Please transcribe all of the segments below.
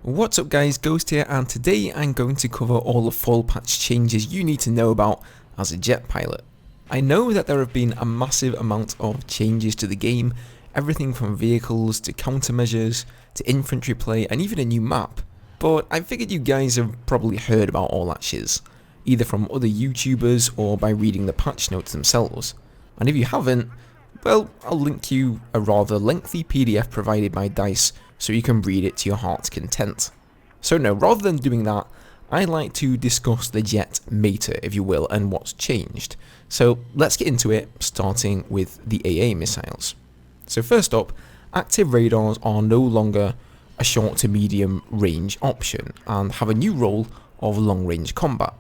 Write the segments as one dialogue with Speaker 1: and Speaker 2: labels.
Speaker 1: What's up guys, Ghost here, and today I'm going to cover all the fall patch changes you need to know about as a jet pilot. I know that there have been a massive amount of changes to the game, everything from vehicles to countermeasures to infantry play and even a new map, but I figured you guys have probably heard about all that shiz, either from other YouTubers or by reading the patch notes themselves. And if you haven't, well, I'll link you a rather lengthy PDF provided by DICE so you can read it to your heart's content. So no, rather than doing that, I'd like to discuss the jet meta, if you will, and what's changed. So let's get into it, starting with the AA missiles. So first up, active radars are no longer a short to medium range option and have a new role of long range combat.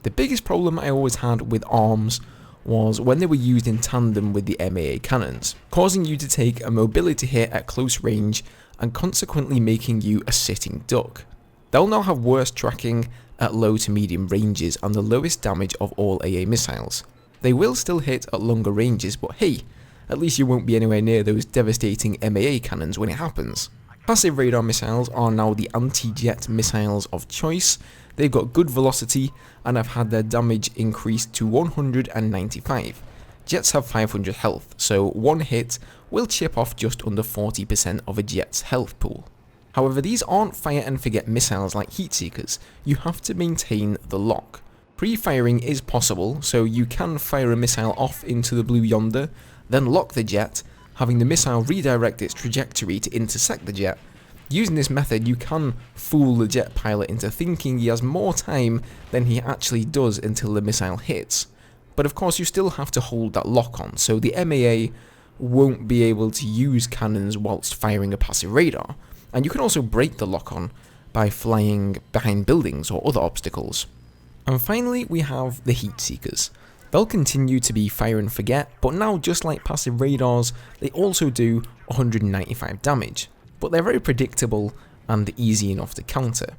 Speaker 1: The biggest problem I always had with arms was when they were used in tandem with the MAA cannons, causing you to take a mobility hit at close range and consequently making you a sitting duck. They'll now have worse tracking at low to medium ranges and the lowest damage of all AA missiles. They will still hit at longer ranges, but hey, at least you won't be anywhere near those devastating MAA cannons when it happens. Passive radar missiles are now the anti-jet missiles of choice. They've got good velocity and have had their damage increased to 195. Jets have 500 health, so one hit will chip off just under 40% of a jet's health pool. However, these aren't fire and forget missiles like heat seekers. You have to maintain the lock. Pre-firing is possible, so you can fire a missile off into the blue yonder, then lock the jet, having the missile redirect its trajectory to intersect the jet. Using this method, you can fool the jet pilot into thinking he has more time than he actually does until the missile hits. But of course, you still have to hold that lock on, so the MAA won't be able to use cannons whilst firing a passive radar, and you can also break the lock on by flying behind buildings or other obstacles. And finally, we have the heat seekers. They'll continue to be fire and forget, but now just like passive radars, they also do 195 damage. But they're very predictable and easy enough to counter.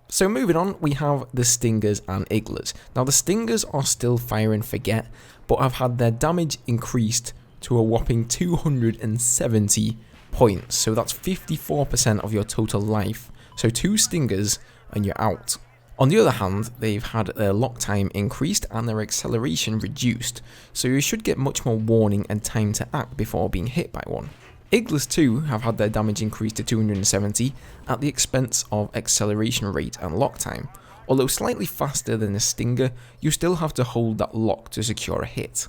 Speaker 1: So moving on, we have the Stingers and Igglers. Now the Stingers are still fire and forget, but have had their damage increased to a whopping 270 points. So that's 54% of your total life. So 2 Stingers and you're out. On the other hand, they've had their lock time increased and their acceleration reduced, so you should get much more warning and time to act before being hit by one. Igglers too have had their damage increased to 270 at the expense of acceleration rate and lock time. Although slightly faster than a Stinger, you still have to hold that lock to secure a hit.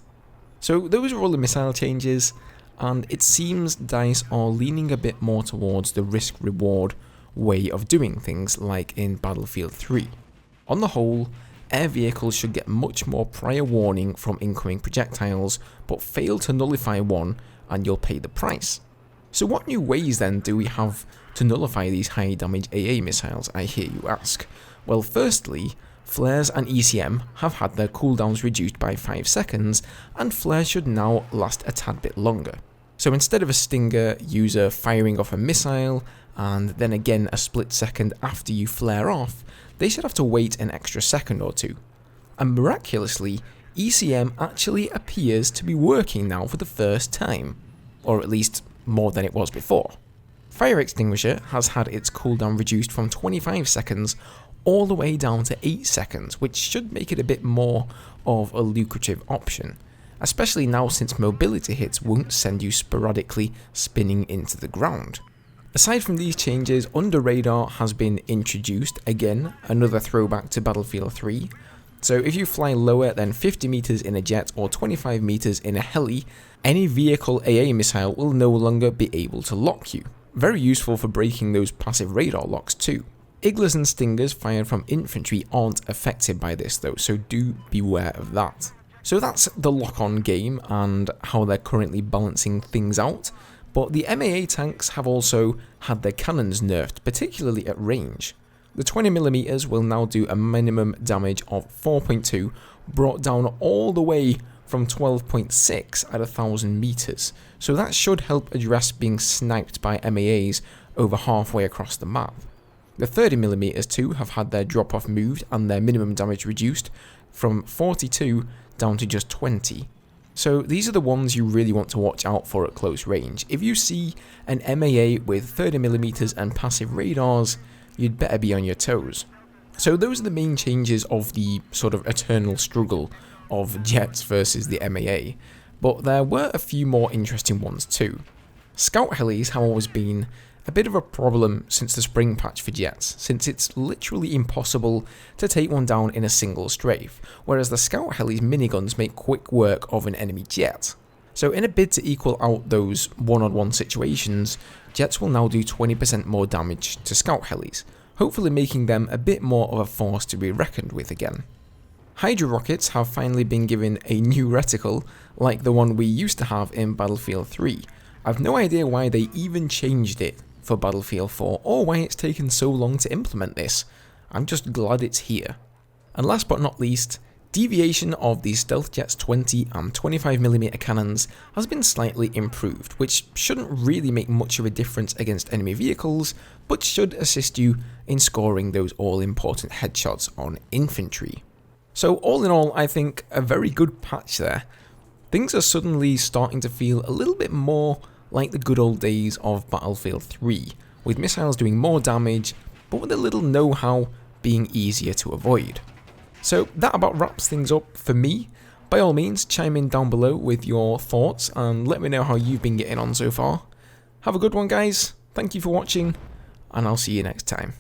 Speaker 1: So those are all the missile changes, and it seems DICE are leaning a bit more towards the risk-reward way of doing things like in Battlefield 3. On the whole, air vehicles should get much more prior warning from incoming projectiles, but fail to nullify one and you'll pay the price. So what new ways then do we have to nullify these high damage AA missiles, I hear you ask? Well, firstly, flares and ECM have had their cooldowns reduced by 5 seconds, and flares should now last a tad bit longer. So instead of a Stinger user firing off a missile and then again a split second after you flare off, they should have to wait an extra second or two. And miraculously, ECM actually appears to be working now for the first time, or at least more than it was before. Fire Extinguisher has had its cooldown reduced from 25 seconds all the way down to 8 seconds, which should make it a bit more of a lucrative option, especially now since mobility hits won't send you sporadically spinning into the ground. Aside from these changes, Under Radar has been introduced, again another throwback to Battlefield 3. So if you fly lower than 50 meters in a jet or 25 meters in a heli, any vehicle AA missile will no longer be able to lock you. Very useful for breaking those passive radar locks too. Igglers and Stingers fired from infantry aren't affected by this though, so do beware of that. So that's the lock-on game and how they're currently balancing things out. But the MAA tanks have also had their cannons nerfed, particularly at range. The 20mm will now do a minimum damage of 4.2, brought down all the way from 12.6 at 1000 meters, so that should help address being sniped by MAAs over halfway across the map. The 30mm too have had their drop-off moved and their minimum damage reduced from 42 down to just 20. So these are the ones you really want to watch out for at close range. If you see an MAA with 30mm and passive radars, you'd better be on your toes. So those are the main changes of the sort of eternal struggle of jets versus the MAA, but there were a few more interesting ones too. Scout helis have always been a bit of a problem since the spring patch for jets, since it's literally impossible to take one down in a single strafe, whereas the Scout heli's miniguns make quick work of an enemy jet. So in a bid to equal out those one-on-one situations, jets will now do 20% more damage to Scout helis, hopefully making them a bit more of a force to be reckoned with again. Hydra rockets have finally been given a new reticle, like the one we used to have in Battlefield 3. I've no idea why they even changed it for Battlefield 4, or why it's taken so long to implement this. I'm just glad it's here. And last but not least, deviation of the Stealth Jet's 20 and 25mm cannons has been slightly improved, which shouldn't really make much of a difference against enemy vehicles, but should assist you in scoring those all-important headshots on infantry. So all in all, I think a very good patch there. Things are suddenly starting to feel a little bit more like the good old days of Battlefield 3, with missiles doing more damage, but with a little know-how being easier to avoid. So that about wraps things up for me. By all means, chime in down below with your thoughts and let me know how you've been getting on so far. Have a good one, guys. Thank you for watching, and I'll see you next time.